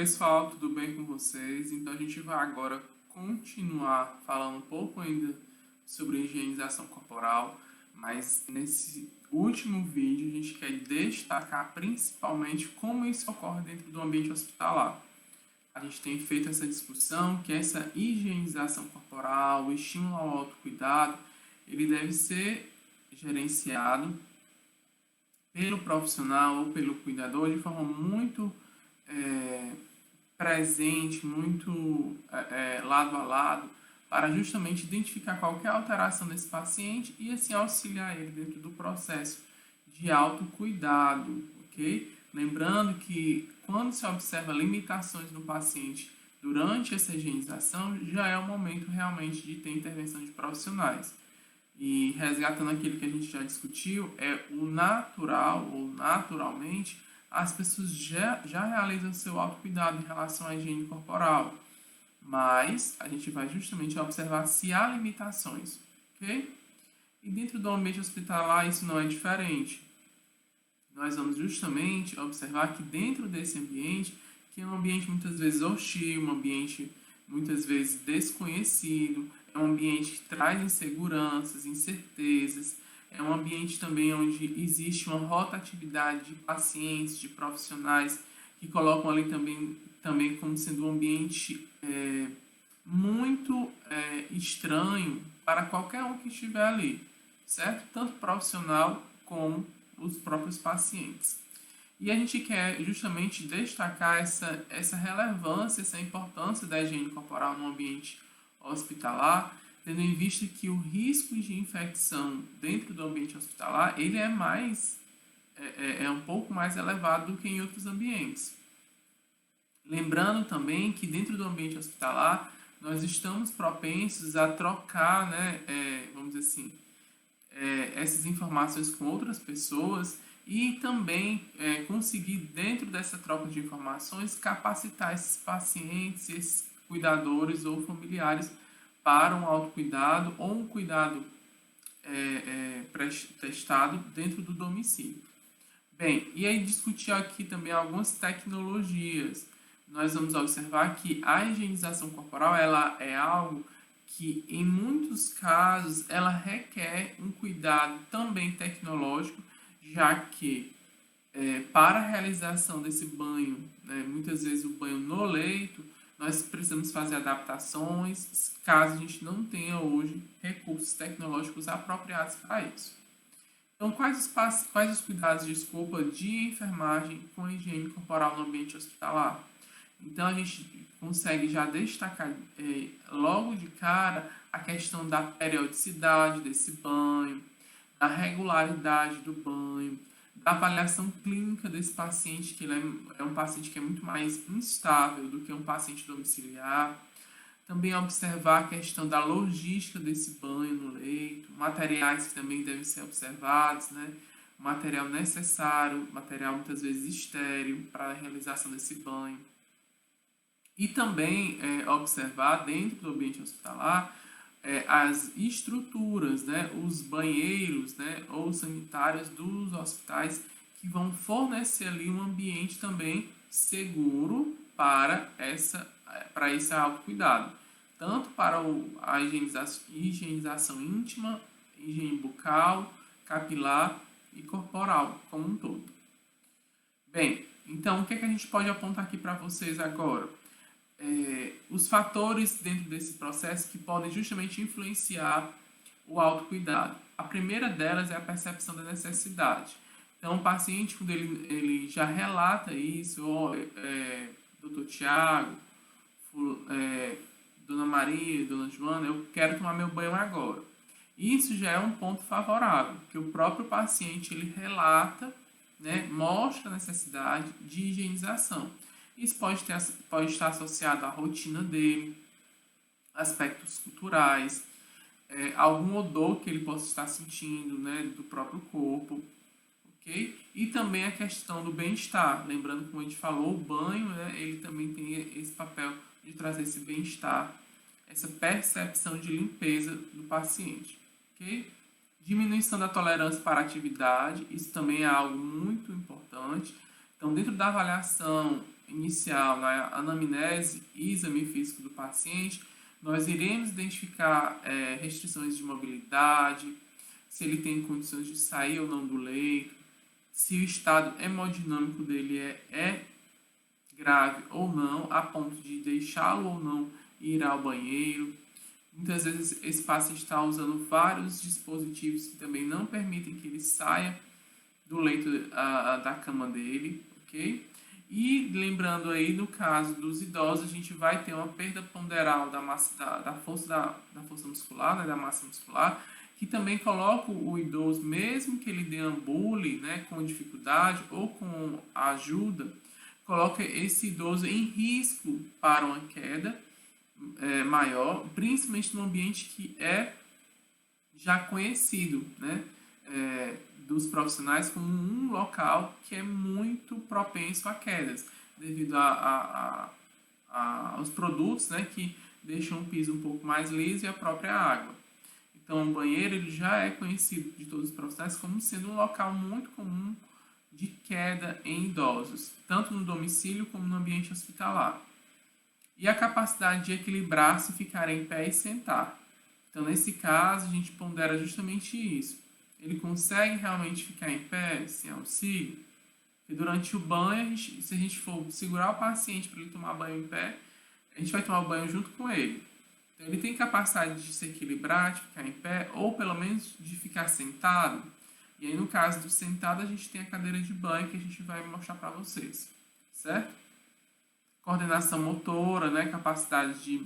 pessoal, tudo bem com vocês? Então a gente vai agora continuar falando um pouco ainda sobre higienização corporal, mas nesse último vídeo a gente quer destacar principalmente como isso ocorre dentro do ambiente hospitalar. A gente tem feito essa discussão que essa higienização corporal, o estímulo ao autocuidado, ele deve ser gerenciado pelo profissional ou pelo cuidador de forma muito presente, muito lado a lado, para justamente identificar qualquer alteração nesse paciente e assim auxiliar ele dentro do processo de autocuidado, ok? Lembrando que quando se observa limitações no paciente durante essa higienização, já é o momento realmente de ter intervenção de profissionais. E resgatando aquilo que a gente já discutiu, é o natural ou naturalmente as pessoas já realizam seu autocuidado em relação à higiene corporal, mas a gente vai justamente observar se há limitações, ok? E dentro do ambiente hospitalar isso não é diferente. Nós vamos justamente observar que dentro desse ambiente, que é um ambiente muitas vezes hostil, um ambiente muitas vezes desconhecido, é um ambiente que traz inseguranças, incertezas, é um ambiente também onde existe uma rotatividade de pacientes, de profissionais, que colocam ali também como sendo um ambiente muito estranho para qualquer um que estiver ali, certo? Tanto profissional como os próprios pacientes. E a gente quer justamente destacar essa relevância, essa importância da higiene corporal no ambiente hospitalar, tendo em vista que o risco de infecção dentro do ambiente hospitalar ele é um pouco mais elevado do que em outros ambientes. Lembrando também que dentro do ambiente hospitalar nós estamos propensos a trocar, vamos dizer assim, essas informações com outras pessoas e também conseguir, dentro dessa troca de informações, capacitar esses pacientes, esses cuidadores ou familiares para um autocuidado ou um cuidado testado dentro do domicílio. Bem, e aí discutir aqui também algumas tecnologias. Nós vamos observar que a higienização corporal ela é algo que, em muitos casos, ela requer um cuidado também tecnológico, já que para a realização desse banho, muitas vezes o banho no leito, nós precisamos fazer adaptações, caso a gente não tenha hoje recursos tecnológicos apropriados para isso. Então, quais os cuidados de escopo de enfermagem com a higiene corporal no ambiente hospitalar? Então, a gente consegue já destacar logo de cara a questão da periodicidade desse banho, da regularidade do banho, da avaliação clínica desse paciente, que ele é um paciente que é muito mais instável do que um paciente domiciliar. Também observar a questão da logística desse banho no leito, materiais que também devem ser observados, material necessário, material muitas vezes estéril para a realização desse banho. E também observar dentro do ambiente hospitalar as estruturas, os banheiros ou sanitários dos hospitais que vão fornecer ali um ambiente também seguro para esse autocuidado. Tanto para a higienização íntima, higiene bucal, capilar e corporal como um todo. Bem, então o que a gente pode apontar aqui para vocês agora? Os fatores dentro desse processo que podem justamente influenciar o autocuidado. A primeira delas é a percepção da necessidade. Então, o paciente, quando ele já relata isso, doutor Tiago, Dona Maria, Dona Joana, eu quero tomar meu banho agora. Isso já é um ponto favorável, que o próprio paciente ele relata, mostra a necessidade de higienização. Isso pode estar associado à rotina dele, aspectos culturais, algum odor que ele possa estar sentindo, do próprio corpo, ok? E também a questão do bem-estar. Lembrando, como a gente falou, o banho, ele também tem esse papel de trazer esse bem-estar, essa percepção de limpeza do paciente, ok? Diminuição da tolerância para a atividade, isso também é algo muito importante. Então, dentro da avaliação inicial, na anamnese e exame físico do paciente, nós iremos identificar restrições de mobilidade, se ele tem condições de sair ou não do leito, se o estado hemodinâmico dele é grave ou não, a ponto de deixá-lo ou não ir ao banheiro. Muitas vezes esse paciente está usando vários dispositivos que também não permitem que ele saia do leito da cama dele, ok? E lembrando aí, no caso dos idosos, a gente vai ter uma perda ponderal da força muscular, né, da massa muscular, que também coloca o idoso, mesmo que ele deambule, né, com dificuldade ou com ajuda, coloca esse idoso em risco para uma queda maior, principalmente num ambiente que é já conhecido, né, dos profissionais como um local que é muito propenso a quedas, devido aos produtos, né, que deixam o piso um pouco mais liso e a própria água. Então, o banheiro ele já é conhecido de todos os profissionais como sendo um local muito comum de queda em idosos, tanto no domicílio como no ambiente hospitalar. E a capacidade de equilibrar-se, ficar em pé e sentar. Então, nesse caso, a gente pondera justamente isso. Ele consegue realmente ficar em pé, sem auxílio? E durante o banho, se a gente for segurar o paciente para ele tomar banho em pé, a gente vai tomar o banho junto com ele. Então, ele tem capacidade de se equilibrar, de ficar em pé, ou pelo menos de ficar sentado. E aí, no caso do sentado, a gente tem a cadeira de banho que a gente vai mostrar para vocês, certo? Coordenação motora, né, capacidade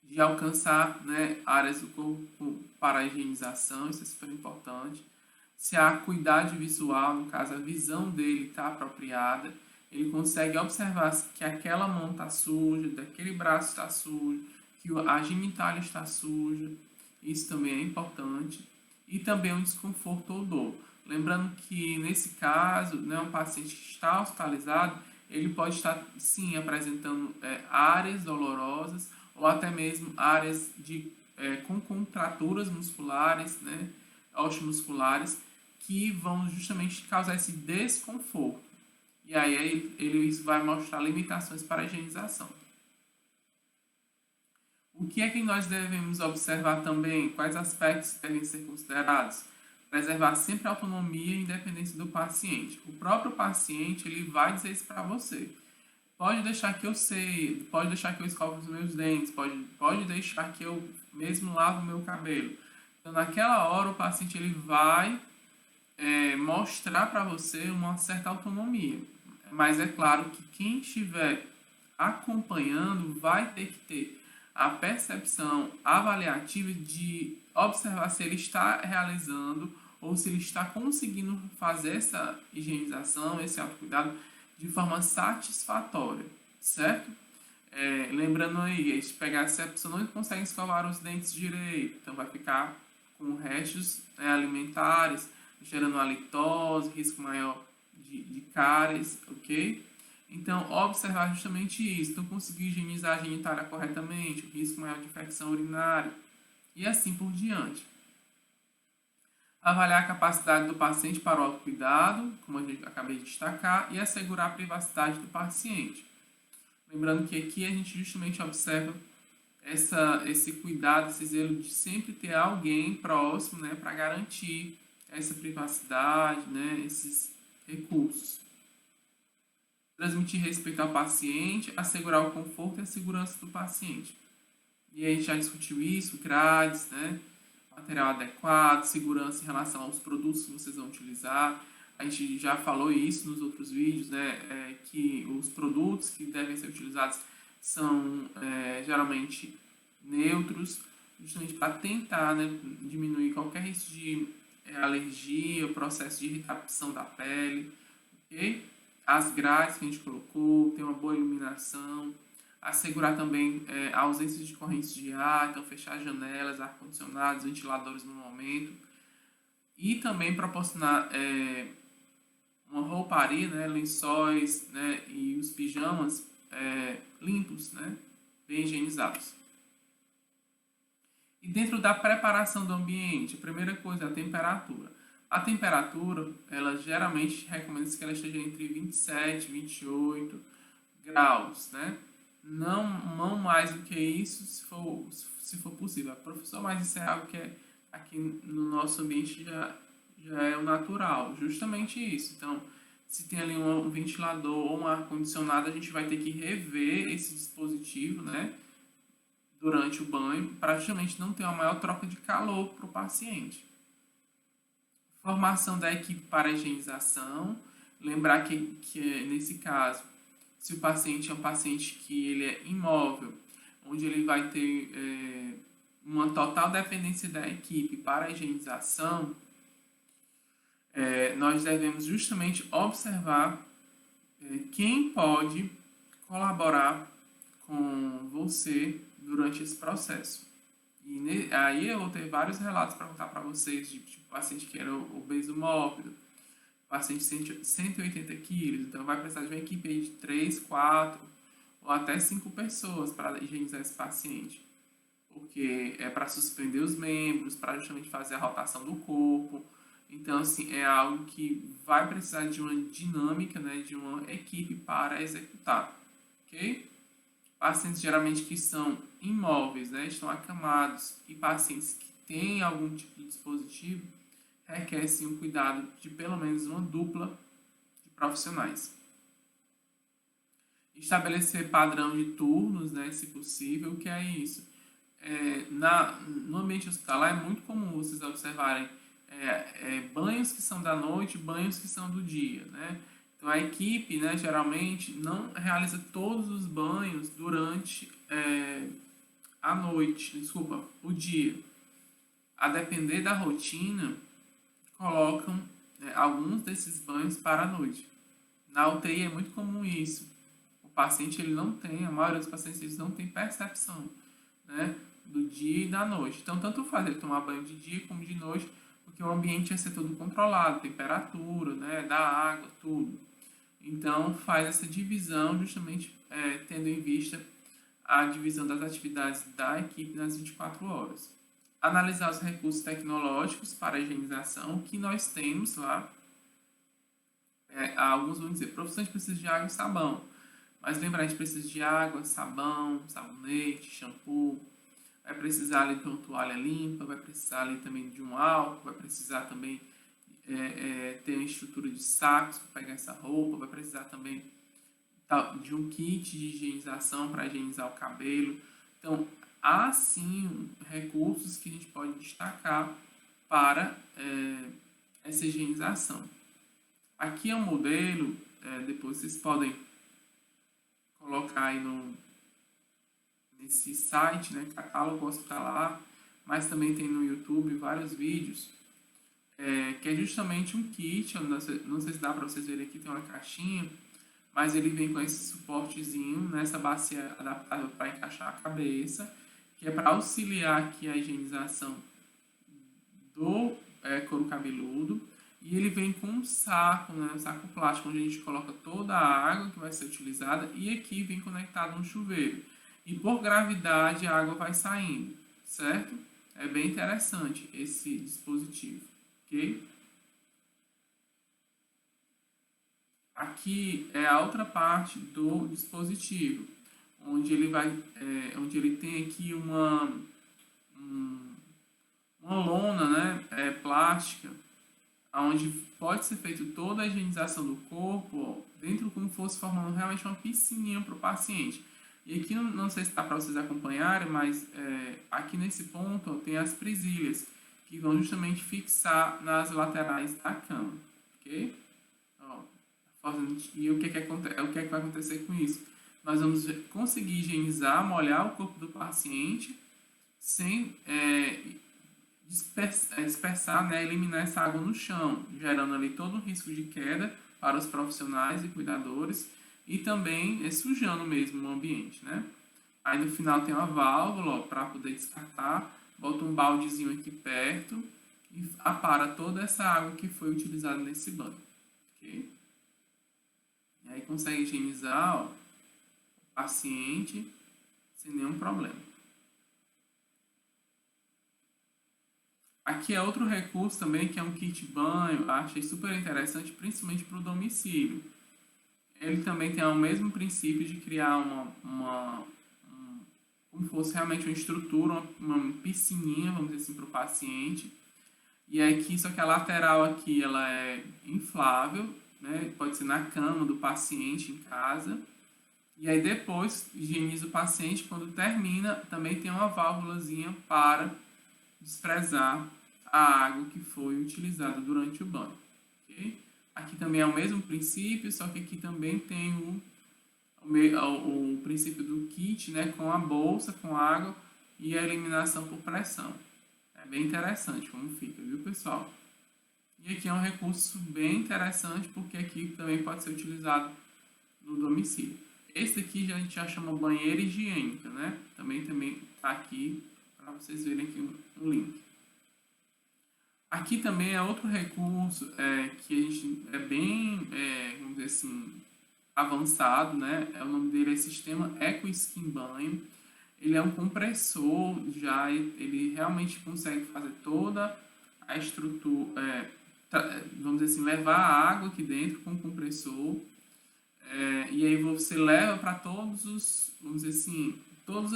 de alcançar, né, áreas do corpo para a higienização, isso é super importante. Se a acuidade visual, no caso a visão dele está apropriada, ele consegue observar que aquela mão está suja, daquele braço está sujo, que a genitália está suja, isso também é importante. E também um desconforto ou dor. Lembrando que nesse caso, né, um paciente que está hospitalizado, ele pode estar sim apresentando áreas dolorosas ou até mesmo áreas com contraturas musculares, né, osteomusculares, que vão justamente causar esse desconforto. E aí ele vai mostrar limitações para a higienização. O que é que nós devemos observar também? Quais aspectos devem ser considerados? Preservar sempre a autonomia e independência do paciente. O próprio paciente ele vai dizer isso para você. Pode deixar que eu sei, pode deixar que eu escovo os meus dentes, pode deixar que eu mesmo lavo o meu cabelo. Então, naquela hora, o paciente ele vai mostrar para você uma certa autonomia. Mas é claro que quem estiver acompanhando vai ter que ter a percepção avaliativa de observar se ele está realizando ou se ele está conseguindo fazer essa higienização, esse autocuidado de forma satisfatória, certo? Lembrando aí, se pegar se a pessoa não consegue escovar os dentes direito, então vai ficar com restos alimentares, gerando halitose, risco maior de cáries, ok? Então, observar justamente isso. Então, conseguir higienizar a genitália corretamente, o risco maior de infecção urinária e assim por diante. Avaliar a capacidade do paciente para o autocuidado, como eu acabei de destacar, e assegurar a privacidade do paciente. Lembrando que aqui a gente justamente observa esse cuidado, esse zelo de sempre ter alguém próximo, né, para garantir essa privacidade, né, esses recursos. Transmitir respeito ao paciente, assegurar o conforto e a segurança do paciente. E aí a gente já discutiu isso, grades, né, material adequado, segurança em relação aos produtos que vocês vão utilizar. A gente já falou isso nos outros vídeos, né, que os produtos que devem ser utilizados são geralmente neutros, justamente para tentar, né, diminuir qualquer risco de alergia, o processo de irritação da pele, ok? As grades que a gente colocou, ter uma boa iluminação, assegurar também a ausência de correntes de ar, então fechar janelas, ar-condicionados, ventiladores no momento, e também proporcionar uma rouparia, né, lençóis, né, e os pijamas limpos, né, bem higienizados. E dentro da preparação do ambiente, a primeira coisa é a temperatura. A temperatura, ela geralmente recomenda que ela esteja entre 27 e 28 graus, né? Não mais do que isso, se for possível. Professor, mas isso é algo que aqui no nosso ambiente já é o natural, justamente isso. Então, se tem ali um ventilador ou um ar-condicionado, a gente vai ter que rever esse dispositivo, né? Durante o banho, para justamente não ter uma maior troca de calor para o paciente. Formação da equipe para a higienização. Lembrar que nesse caso, se o paciente é um paciente que ele é imóvel, onde ele vai ter uma total dependência da equipe para a higienização, nós devemos justamente observar quem pode colaborar com você durante esse processo. E aí eu vou ter vários relatos para contar para vocês de tipo, paciente que era obeso mórbido, paciente de 180 quilos, então vai precisar de uma equipe de 3, 4 ou até 5 pessoas para higienizar esse paciente. Porque é para suspender os membros, para justamente fazer a rotação do corpo. Então, assim, é algo que vai precisar de uma dinâmica, né, de uma equipe para executar, ok? Pacientes geralmente que são imóveis, né, estão acamados, e pacientes que têm algum tipo de dispositivo, requer sim um cuidado de pelo menos uma dupla de profissionais. Estabelecer padrão de turnos, né, se possível. O que é isso? No ambiente hospitalar é muito comum vocês observarem banhos que são da noite, banhos que são do dia, né? Então a equipe, né, geralmente não realiza todos os banhos durante a noite, desculpa, o dia. A depender da rotina, colocam alguns desses banhos para a noite. Na UTI é muito comum isso. O paciente, ele não tem, a maioria dos pacientes, eles não tem percepção, né, do dia e da noite. Então, tanto faz ele tomar banho de dia como de noite, porque o ambiente vai ser todo controlado, temperatura, né, da água, tudo. Então, faz essa divisão justamente tendo em vista a divisão das atividades da equipe nas 24 horas. Analisar os recursos tecnológicos para a higienização que nós temos lá. Alguns vão dizer, profissões precisam de água e sabão. Mas lembrar, a gente precisa de água, sabão, sabonete, shampoo. Vai precisar ali de uma toalha limpa, vai precisar ali também de um álcool, vai precisar também ter uma estrutura de sacos para pegar essa roupa, vai precisar também de um kit de higienização para higienizar o cabelo. Então, há sim recursos que a gente pode destacar para essa higienização. Aqui é um modelo, depois vocês podem colocar aí nesse site, né, catálogo hospitalar, mas também tem no YouTube vários vídeos, que é justamente um kit, não sei se dá para vocês verem aqui, tem uma caixinha, mas ele vem com esse suportezinho, nessa bacia adaptável para encaixar a cabeça, que é para auxiliar aqui a higienização do couro cabeludo. E ele vem com um saco, né, um saco plástico, onde a gente coloca toda a água que vai ser utilizada, e aqui vem conectado um chuveiro. E por gravidade a água vai saindo, certo? É bem interessante esse dispositivo, ok? Aqui é a outra parte do dispositivo, onde onde ele tem aqui uma lona, né, plástica, onde pode ser feito toda a higienização do corpo, dentro como fosse formando realmente uma piscininha para o paciente. E aqui, não sei se está para vocês acompanharem, mas aqui nesse ponto tem as presilhas, que vão justamente fixar nas laterais da cama, ok? E o que vai acontecer com isso? Nós vamos conseguir higienizar, molhar o corpo do paciente, sem dispersar, né, eliminar essa água no chão, gerando ali todo um risco de queda para os profissionais e cuidadores e também sujando mesmo o ambiente, né? Aí no final tem uma válvula para poder descartar, bota um baldezinho aqui perto e apara toda essa água que foi utilizada nesse banho, ok? E aí consegue higienizar o paciente sem nenhum problema. Aqui é outro recurso também, que é um kit banho. Achei super interessante, principalmente para o domicílio. Ele também tem o mesmo princípio de criar como fosse realmente uma estrutura, uma piscininha, vamos dizer assim, para o paciente. E aqui, só que a lateral aqui, ela é inflável, né? Pode ser na cama do paciente em casa. E aí depois higieniza o paciente. Quando termina, também tem uma válvulazinha para desprezar a água que foi utilizada durante o banho. Okay? Aqui também é o mesmo princípio, só que aqui também tem o princípio do kit, né, com a bolsa, com água e a eliminação por pressão. É bem interessante como fica, viu, pessoal? E aqui é um recurso bem interessante, porque aqui também pode ser utilizado no domicílio. Esse aqui a gente já chama banheira higiênica, né? Também está aqui para vocês verem aqui um link. Aqui também é outro recurso que a gente é bem, vamos dizer assim, avançado, né? O nome dele é Sistema Eco Skin Banho. Ele é um compressor, já ele realmente consegue fazer toda a estrutura, vamos dizer assim, levar a água aqui dentro com o compressor. E aí você leva para todos vamos dizer assim, todas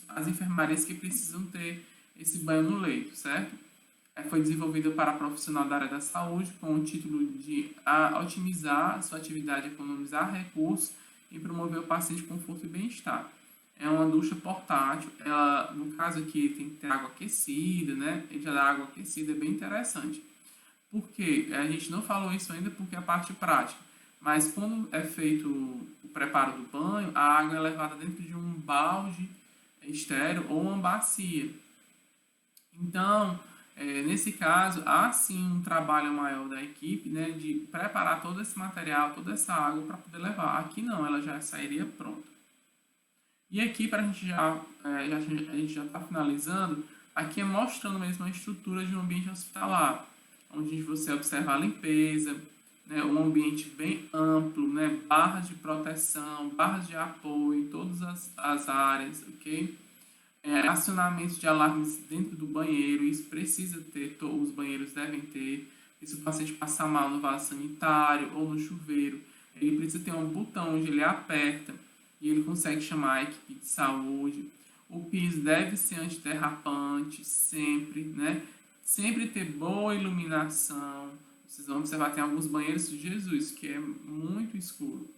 as enfermarias que precisam ter esse banho no leito, certo? Foi desenvolvida para profissional da área da saúde com o título de otimizar sua atividade, economizar recursos e promover o paciente conforto e bem-estar. É uma ducha portátil, ela, no caso aqui tem que ter água aquecida, né? E já dá água aquecida, é bem interessante. Por quê? A gente não falou isso ainda porque é a parte prática. Mas quando é feito o preparo do banho, a água é levada dentro de um balde estéreo ou uma bacia. Então, nesse caso, há sim um trabalho maior da equipe, né, de preparar todo esse material, toda essa água para poder levar. Aqui não, ela já sairia pronta. E aqui, para a gente a gente já está finalizando, aqui é mostrando mesmo a estrutura de um ambiente hospitalar, onde você observa a limpeza, né, um ambiente bem amplo, né, barras de proteção, barras de apoio em todas as áreas, ok? Acionamento de alarmes dentro do banheiro, isso precisa ter, os banheiros devem ter. E se o paciente passar mal no vaso sanitário ou no chuveiro, ele precisa ter um botão onde ele aperta e ele consegue chamar a equipe de saúde. O piso deve ser antiderrapante, sempre, né? Sempre ter boa iluminação. Vocês vão observar, tem alguns banheiros de Jesus que é muito escuro.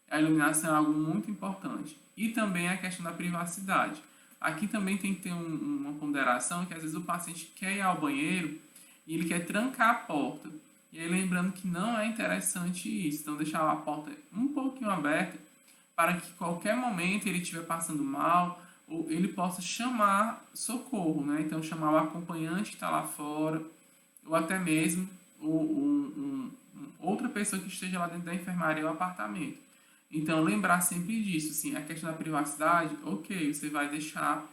A iluminação é algo muito importante. E também a questão da privacidade. Aqui também tem que ter uma ponderação que às vezes o paciente quer ir ao banheiro e ele quer trancar a porta. E aí lembrando que não é interessante isso. Então deixar a porta um pouquinho aberta para que qualquer momento ele estiver passando mal ou ele possa chamar socorro, né? Então chamar o acompanhante que está lá fora ou até mesmo outra pessoa que esteja lá dentro da enfermaria ou apartamento. Então, lembrar sempre disso, assim, a questão da privacidade, ok, você vai deixar,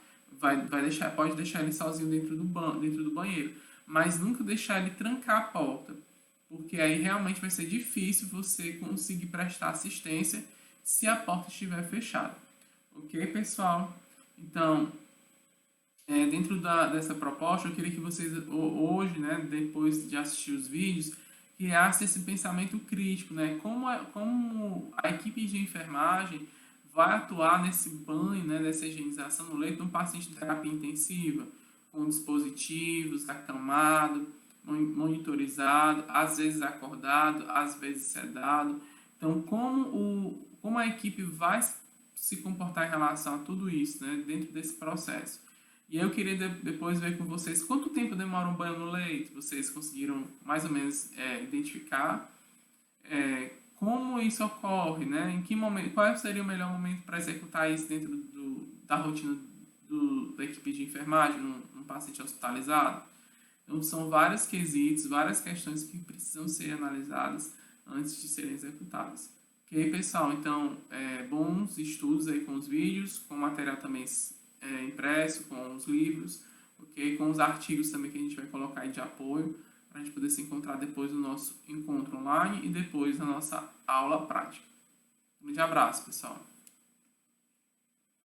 pode deixar ele sozinho dentro do banheiro, mas nunca deixar ele trancar a porta, porque aí realmente vai ser difícil você conseguir prestar assistência se a porta estiver fechada. Ok, pessoal? Então, dentro dessa proposta, eu queria que vocês hoje, né, depois de assistir os vídeos, criasse esse pensamento crítico, né? Como a equipe de enfermagem vai atuar nesse banho, né, nessa higienização no leito de um paciente de terapia intensiva, com dispositivos, acamado, monitorizado, às vezes acordado, às vezes sedado. Então, como a equipe vai se comportar em relação a tudo isso, né, dentro desse processo? E eu queria depois ver com vocês quanto tempo demora um banho no leito. Vocês conseguiram mais ou menos identificar como isso ocorre, né? Em que momento, qual seria o melhor momento para executar isso dentro da rotina da equipe de enfermagem num paciente hospitalizado? Então são vários quesitos, várias questões que precisam ser analisadas antes de serem executadas. Ok, pessoal? Então, bons estudos aí com os vídeos, com o material também impresso, com os livros, ok? Com os artigos também que a gente vai colocar aí de apoio, para a gente poder se encontrar depois do nosso encontro online e depois da nossa aula prática. Um grande abraço, pessoal!